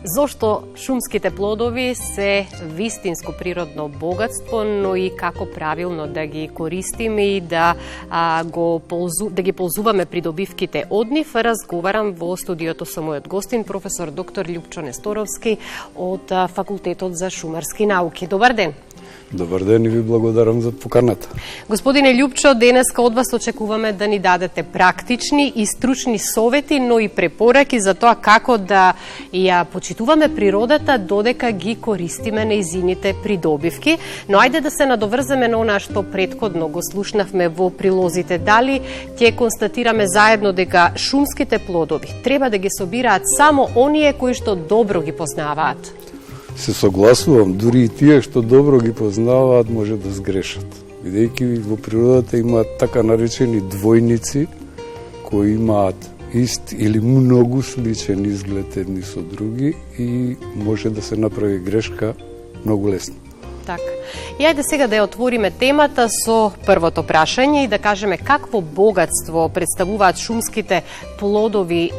Зошто шумските плодови се вистинско природно богатство, но и како правилно да ги користиме и да ги ползуваме придобивките од нив, разговарам во студиото со мојот гостин, професор доктор Љупчо Несторовски од Факултетот за шумарски науки. Добар ден! Добар ден и ви благодарам за поканата. Господине Љупчо, денеска од вас очекуваме да ни дадете практични и стручни совети, но и препораки за тоа како да ја почитуваме природата додека ги користиме нејзините придобивки. Но ајде да се надоврземе на она што претходно го слушнавме во прилозите. Дали ќе констатираме заедно дека шумските плодови треба да ги собираат само оние кои што добро ги познаваат? Се согласувам, дури и тие што добро ги познаваат може да сгрешат. Бидејќи во природата имаат така наречени двојници кои имаат ист или многу сличен изглед едни со други и може да се направи грешка многу лесно. Така. И ајде сега да ја отвориме темата со првото прашање и да кажеме какво богатство представуваат шумските плодови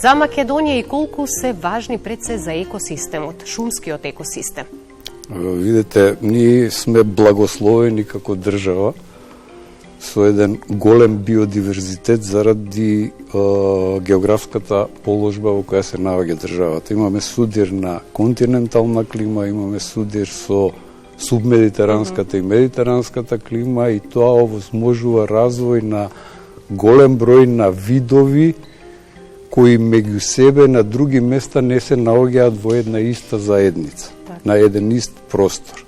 за Македонија и колку се важни пред се за екосистемот, шумскиот екосистем? Видете, ние сме благословени како држава со еден голем биодиверзитет заради географската положба во која се наоѓа државата. Имаме судир на континентална клима, имаме судир со субмедитеранската и медитеранската клима и тоа овозможува развој на голем број на видови кои меѓу себе на други места не се наоѓаат во една иста заедница, на еден ист простор.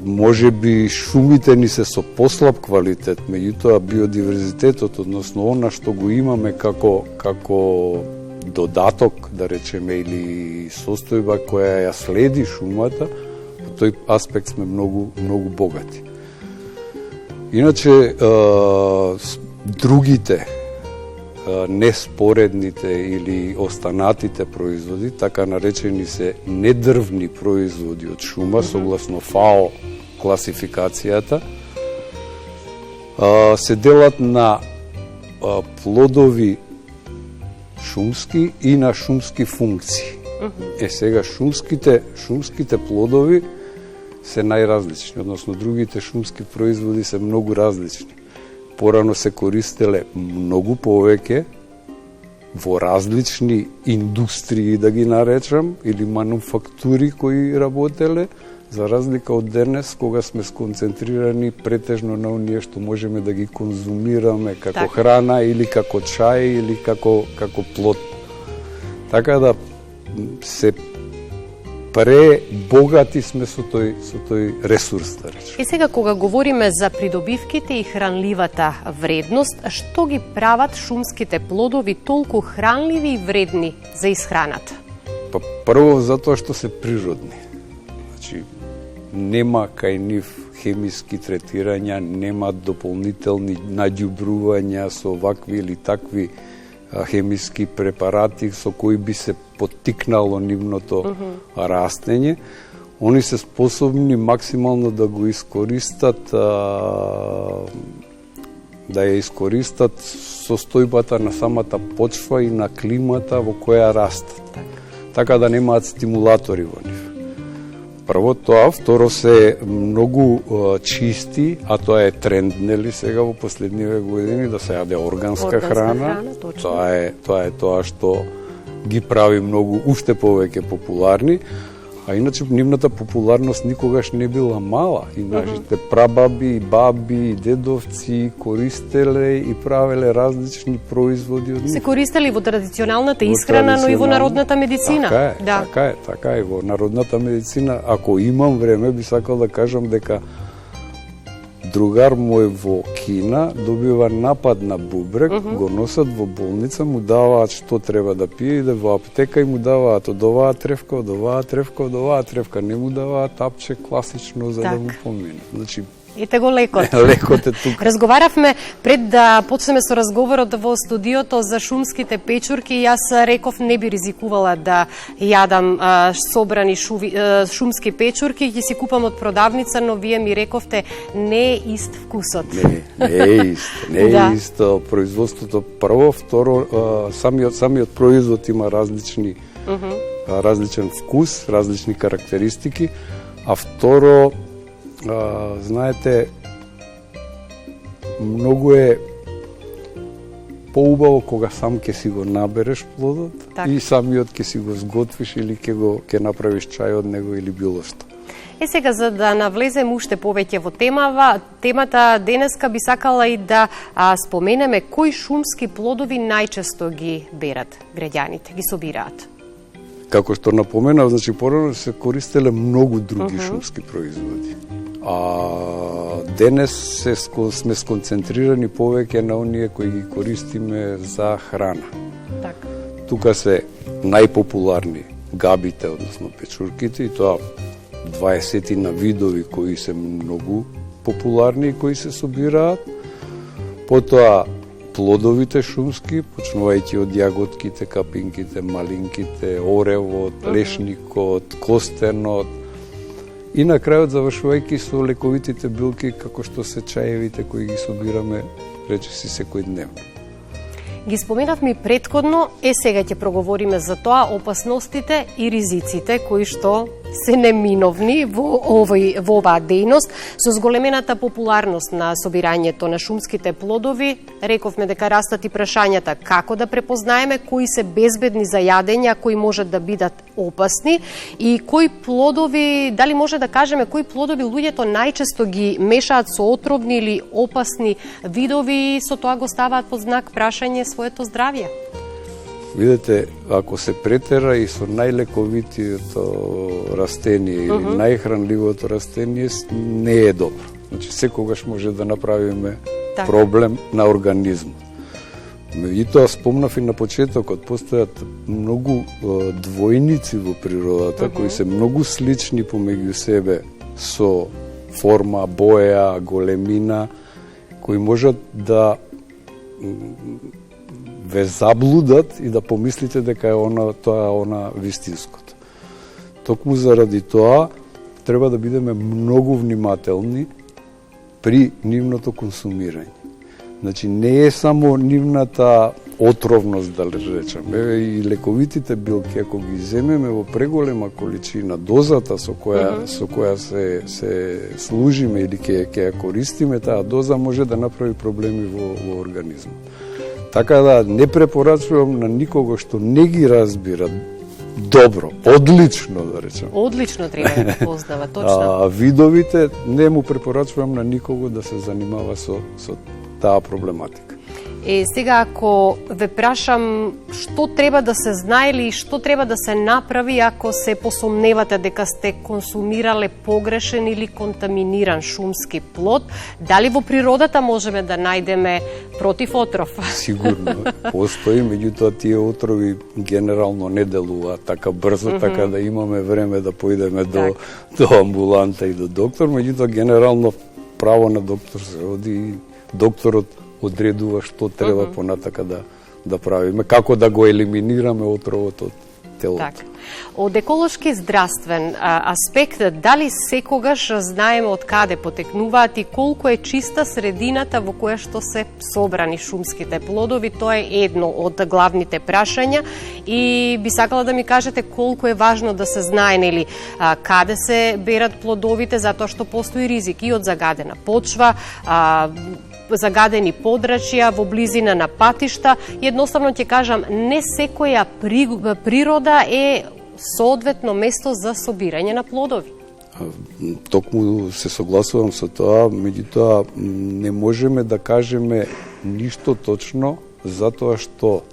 Може би шумите ни се со послаб квалитет, меѓутоа биодиверзитетот, односно она што го имаме како додаток, да речеме, или состојба која ја следи шумата, во тој аспект сме многу богати. Иначе, другите неспоредните или останатите производи, така наречени се недрвни производи од шума, согласно ФАО класификацијата, се делат на плодови шумски и на шумски функции. Сега шумските плодови се најразлични, односно другите шумски производи се многу различни. Порано се користеле многу повеќе во различни индустрии, да ги наречам, или мануфактури кои работеле, за разлика од денес, кога сме сконцентрирани претежно на оние што можеме да ги конзумираме како храна, или како чај, или како плод. Така да се пребогати сме со тој ресурс, да речем. И сега кога говориме за придобивките и хранливата вредност, што ги прават шумските плодови толку хранливи и вредни за исхраната? Прво затоа што се природни. Значи, нема кај нив хемиски третирања, нема дополнителни наѓубрувања со вакви или такви хемиски препарати со кои би се поттикнало нивното растење. Они се способни максимално да го искористат, да ја искористат состојбата на самата почва и на климата во која растат. Така да немаат стимулатори во нив. Прво тоа, второ се многу чисти, а тоа е тренд, нели, сега во последниве години да се јаде органска храна. Тоа е тоа што ги прави многу уште повеќе популарни, а иначе нивната популарност никогаш не била мала. И нашите прабаби, баби и дедовци користеле и правеле различни производи од нив. Се користели во традиционалната исхрана, но и во народната медицина. Така е, во народната медицина. Ако имам време, би сакал да кажам дека другар мој во Кина добива напад на бубрек, го носат во болница, му даваат што треба да пие, иде во аптека и му даваат од оваа тревка, од оваа тревка, од оваа тревка. Не му даваат апче класично за да му помине. Значи, Ете го лекот. Лекот е тука. Разговаравме пред да почнеме со разговорот во студиото за шумските печурки и јас реков не би ризикувала да јадам собрани шумски печурки, ги си купам од продавница, но вие ми рековте не е ист вкусот. Не е ист. Не е исто производството прво, второ самиот производ има различен вкус, различни карактеристики, а второ знаете, многу е поубаво кога сам ќе си го набереш плодот и самиот ќе си го сготвиш или ќе направиш чај од него или било што. Сега, за да навлезем уште повеќе во темата, денеска би сакала и да споменеме кои шумски плодови најчесто ги берат граѓаните, ги собираат. Како што напоменав, значи порано се користеле многу други шумски производи. А денес сме сконцентрирани повеќе на оние кои ги користиме за храна. Така. Тука се најпопуларни габите, односно печурките, и тоа 20 на видови кои се многу популарни и кои се собираат. Потоа плодовите шумски, почнувајќи од јаготките, капинките, малинките, оревот, лешникот, костенот, и на крајот завршувајќи со лековитите билки, како што се чаевите кои ги собираме речиси секојдневно. Ги споменавме предходно, сега ќе проговориме за тоа, опасностите и ризиците кои што се неминовни во оваа дејност. Со зголемената популарност на собирањето на шумските плодови, рековме дека растат и прашањата како да препознаеме кои се безбедни за јадење, а кои можат да бидат опасни и кои плодови, дали може да кажеме кои плодови луѓето најчесто ги мешаат со отровни или опасни видови и со тоа го ставаат под знак прашање своето здравје. Видете, ако се претера и со најлековитиото растение или најхранливото растение, не е добро. Значи, секогаш може да направиме проблем на организмот. Меѓутоа, спомнав и на почетокот, постојат многу двојници во природата, кои се многу слични помеѓу себе со форма, боја, големина, кои можат да ве заблудат и да помислите дека е тоа вистинското. Токму заради тоа треба да бидеме многу внимателни при нивното консумирање. Значи не е само нивната отровност, да речеме, и лековитите билки, ако ги земеме во преголема количина, дозата со која се служиме или ќе ја користиме, таа доза може да направи проблеми во организмот. Така да не препорачувам на никого што не ги разбира добро, одлично да речем. Одлично треба да познава, точно. Видовите не му препорачувам на никого да се занимава со таа проблематика. Сега, ако ве прашам што треба да се знае или што треба да се направи ако се посомневате дека сте консумирале погрешен или контаминиран шумски плод, дали во природата можеме да најдеме противотров? Сигурно, постои, меѓутоа тие отрови генерално не делуваат така брзо, така да имаме време да поидеме до амбуланта и до доктор, меѓутоа генерално право на доктор се оди и докторот одредува што треба понатака да правиме, како да го елиминираме отровот од телото. Так. Од еколошки здравствен аспект, дали секогаш знаеме од каде потекнуваат и колку е чиста средината во која што се собрани шумските плодови? Тоа е едно од главните прашања и би сакала да ми кажете колку е важно да се знае нели каде се берат плодовите, затоа што постои ризик и од загадена почва, загадени подрачја, во близина на патишта. Едноставно ќе кажам, не секоја природа е соодветно место за собирање на плодови. Токму се согласувам со тоа, меѓутоа не можеме да кажеме ништо точно, затоа што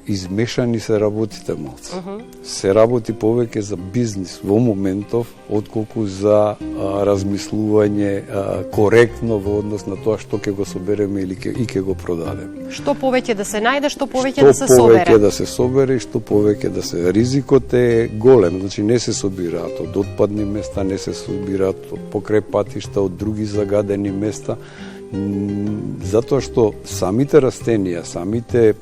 измешани се работите малце. Се работи повеќе за бизнис во моментов, отколку за размислување коректно во однос на тоа што ќе го собереме или ќе го продадеме. Што повеќе да се најде, што повеќе да се собере. Што повеќе да се собере и што повеќе да се... Ризикот е голем, значи не се собираат од отпадни места, не се собираат од покрај патишта, од други загадени места, затоа што самите растенија, самите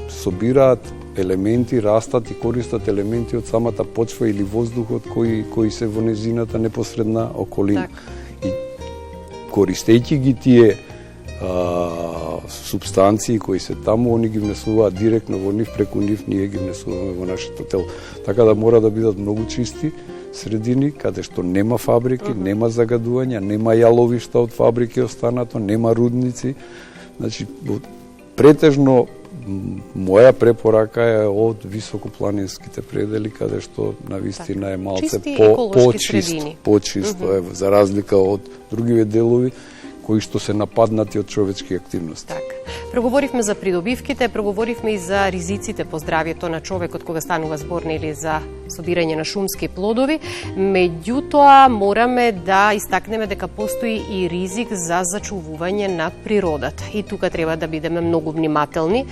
собираат елементи, растат и користат елементи од самата почва или воздухот кои се во незината непосредна околина. Так. И користејќи ги тие субстанции кои се таму, они ги внесуваат директно во нив, преку нив ние ги внесуваме во нашето тело. Така да мора да бидат многу чисти средини, каде што нема фабрики, нема загадувања, нема јаловишта од фабрики останато, нема рудници. Значи, претежно, моја препорака е од високопланинските предели, каде што навистина е малце почисто, за разлика од другиве делови, кои што се нападнати од човечки активности. Так. Проговоривме за придобивките, проговоривме и за ризиците по здравјето на човекот кога станува збор или за собирање на шумски плодови. Меѓутоа, мораме да истакнеме дека постои и ризик за зачувување на природата. И тука треба да бидеме многу внимателни.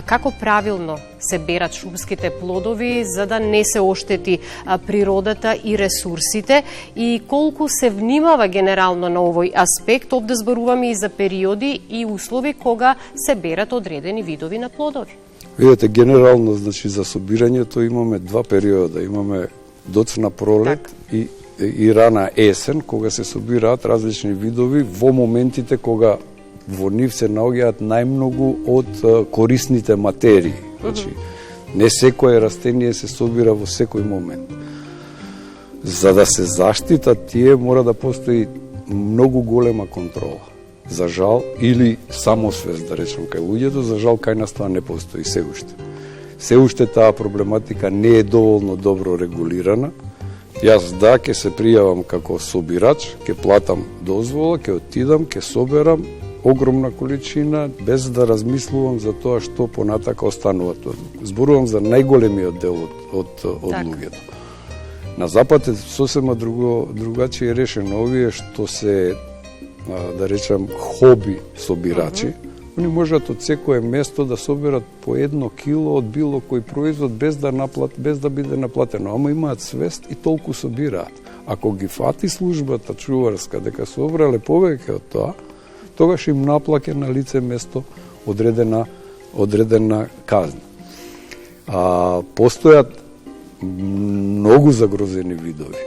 Како правилно се берат шумските плодови за да не се оштети природата и ресурсите и колку се внимава генерално на овој аспект. Овде зборуваме и за периоди и услови кога се берат одредени видови на плодови. Видете, генерално, значи, за собирањето имаме два периода. Имаме доцна пролет и рана есен, кога се собираат различни видови во моментите кога во нив се наоѓаат најмногу од корисните материи. Значи, не секое растение се собира во секој момент. За да се заштитат тие, мора да постои многу голема контрола. За жал, или самосвест, да речем, кај луѓето, за жал, кај нас тоа не постои се уште. Се уште таа проблематика не е доволно добро регулирана. Јас ќе се пријавам како собирач, ќе платам дозвола, ќе отидам, ќе соберам огромна количина, без да размислувам за тоа што понатака останува тоа. Зборувам за најголемиот дел од луѓето. На Запад е сосема другачие решено. Овие што се, да речем, хоби собирачи, они можат од секое место да соберат по 1 кило од било кој производ без да биде наплатено. Ама имаат свест и толку собираат. Ако ги фати службата чуварска дека собрале повеќе од тоа, тогаш им наплаке на лице место одредена казна. Постојат многу загрозени видови.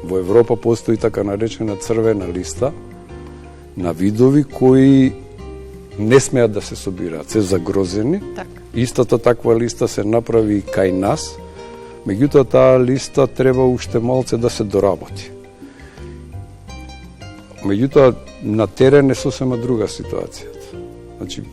Во Европа постои така наречена црвена листа на видови кои не смеат да се собираат, се загрозени. Так. Истата таква листа се направи и кај нас, меѓутоа таа листа треба уште малце да се доработи. Меѓутоа на терен е сосема друга ситуацијата. Значи,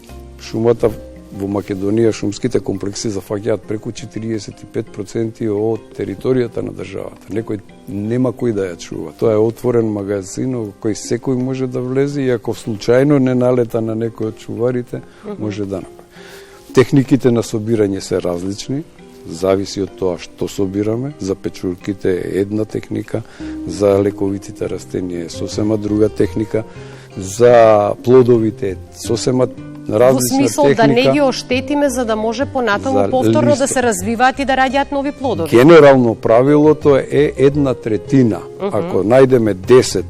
шумата во Македонија, шумските комплекси зафаќаат преку 45% од територијата на државата. Некој нема кој да ја чува. Тоа е отворен магазин во кој секој може да влезе и ако случајно не налета на некој од чуварите, може да направи. Техниките на собирање се различни, зависи од тоа што собираме. За печурките е една техника, за лековитите растенија е сосема друга техника, за плодовите е сосема различна техника. Во смисол да не ги оштетиме за да може понатаму повторно да се развиваат и да раѓаат нови плодови. Генерално правилото е 1/3. Ако најдеме 10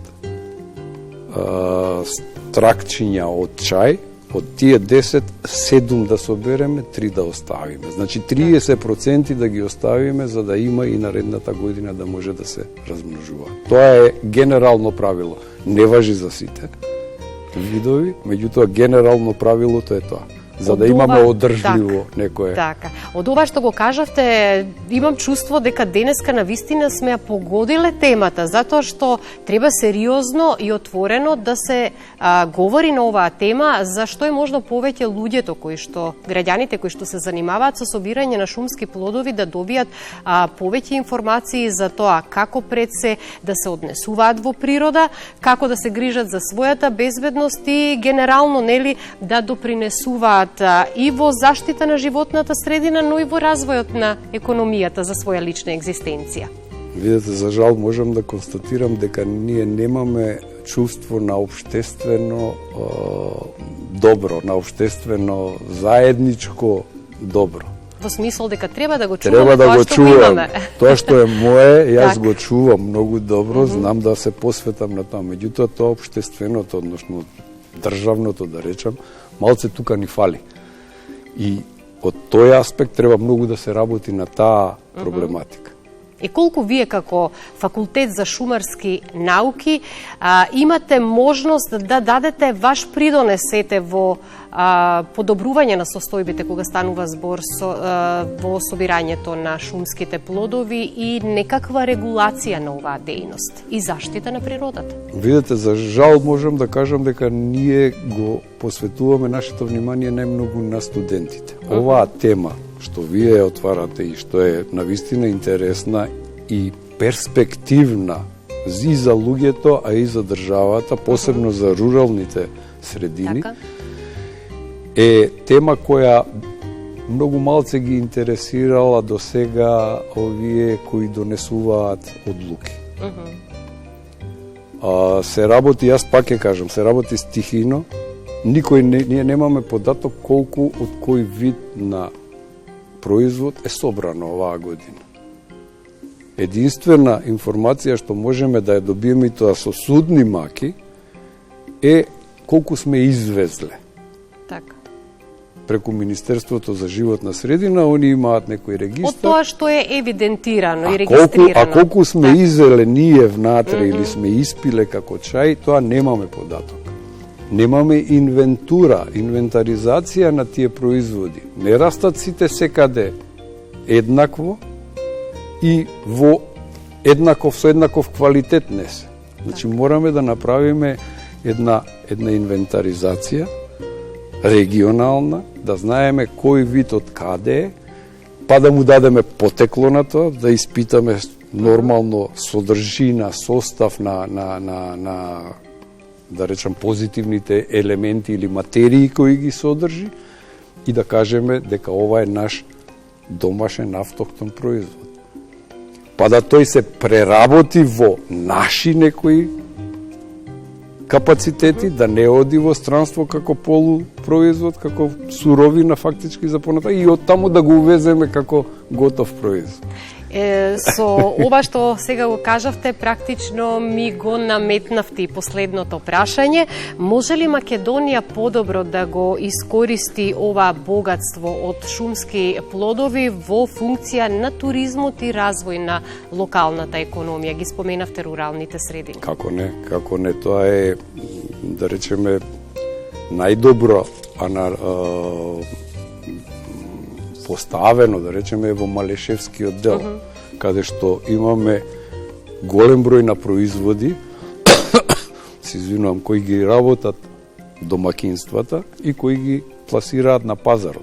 стракчиња од чај, од тие 10, 7 да собереме, 3 да оставиме. Значи 30% да ги оставиме за да има и наредната година да може да се размножува. Тоа е генерално правило. Не важи за сите видови, меѓутоа генерално правилото е тоа. за да имаме одржливо некое. Така. Од ова што го кажавте, имам чувство дека денеска на вистина сме ја погодиле темата, затоа што треба сериозно и отворено да се говори на оваа тема, зашто е можно повеќе луѓето граѓаните кои што се занимаваат со собирање на шумски плодови да добијат повеќе информации за тоа како пред се да се однесуваат во природа, како да се грижат за својата безбедност и генерално да допринесуваат и во заштита на животната средина, но и во развојот на економијата за своја лична екзистенција. Видете, за жал можам да констатирам дека ние немаме чувство на општествено добро, на општествено заедничко добро. Во смисол дека треба да го чуваме тоа што го имаме. Тоа што е мое, јас го чувам многу добро, знам да се посветам на тоа. Меѓутоа, тоа општественото, односно државното, да речам, малце тука ни фали. И од тој аспект треба многу да се работи на таа проблематика. И колку вие како факултет за шумарски науки имате можност да дадете ваш придонес во подобрување на состојбите кога станува збор во собирањето на шумските плодови и некаква регулација на оваа дејност и заштита на природата? Видете, за жал можам да кажам дека ние го посветуваме нашето внимание најмногу на студентите. Оваа тема што вие ја отварате и што е навистина интересна и перспективна и за луѓето, а и за државата, посебно за руралните средини, е тема која многу малце ги интересирала до сега овие кои донесуваат одлуки. Се работи, јас пак ќе кажам, се работи стихино, ние немаме податок колку од кој вид на производ е собрано оваа година. Единствена информација што можеме да ја добиеме, и тоа со судни маки, е колку сме извезле. Така. Преку Министерството за животна средина, они имаат некој регистар. Од тоа што е евидентирано и регистрирано. А колку сме изеле ние внатре или сме испиле како чај, тоа немаме податок. Немаме инвентаризација на тие производи. Не растат сите секаде еднакво и со еднаков квалитет не се. Значи мораме да направиме една инвентаризација регионална, да знаеме кој вид од каде е, па да му дадеме потекло на тоа, да испитаме нормално содржина, состав на да речам позитивните елементи или материи кои ги содржи и да кажеме дека ова е наш домашен автохтон производ. Па да тој се преработи во наши некои капацитети, да не оди во странство како полупроизвод, како суровина фактички за понатаму и од таму да го увеземе како готов производ. Со ова што сега го кажавте, практично ми го наметнавте и последното прашање. Може ли Македонија подобро да го искористи ова богатство од шумски плодови во функција на туризмот и развој на локалната економија? Ги споменавте руралните средини. Како не, тоа е, да речеме, најдобро поставено, да речеме, во Малешевскиот дел, каде што имаме голем број на производи, се извинувам, кои ги работат домакинствата и кои ги пласираат на пазарот.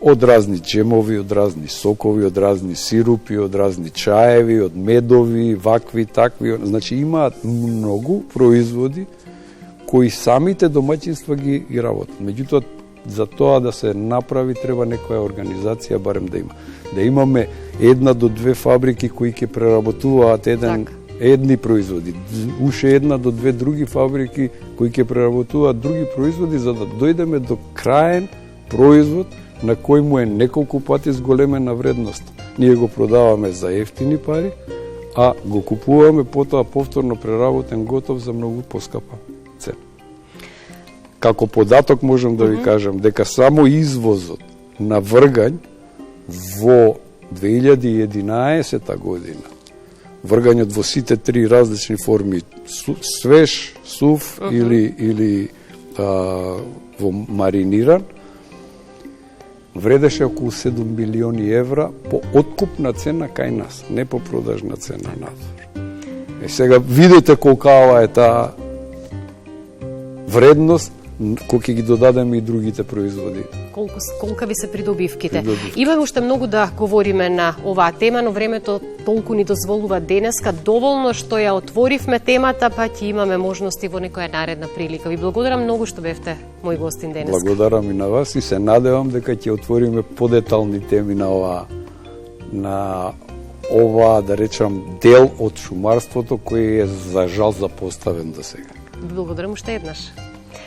Од разни джемови, од разни сокови, од разни сирупи, од разни чаеви, од медови, вакви, такви. Значи имаат многу производи кои самите домаќинства ги работат. Меѓутоа, за тоа да се направи треба некоја организација барем да има. Да имаме 1 до 2 фабрики кои ќе преработуваат едни производи, уште 1 до 2 други фабрики кои ќе преработуваат други производи, за да дојдеме до краен производ на кој му е неколку пати зголемена вредност. Ние го продаваме за ефтини пари, а го купуваме потоа повторно преработен готов за многу поскапа цена. Како податок можам да ви кажам дека само извозот на вргањ во 2011 година, вргањот во сите три различни форми, свеж, сув или во мариниран, вредеше околу 7 милиони евра по откупна цена кај нас, не по продажна цена надвор. Сега видите колкава е таа вредност кој ќе ги додадеме и другите производи. Колкави се придобивките. Имаме уште многу да говориме на оваа тема, но времето толку ни дозволува денеска. Доволно што ја отворивме темата, па ќе имаме можности во некоја наредна прилика. Ви благодарам многу што бевте мој гостин денеска. Благодарам и на вас и се надевам дека ќе отвориме подетални теми на ова, да речам, дел од шумарството кој е за жал запоставен до сега. Благодарам уште еднаш.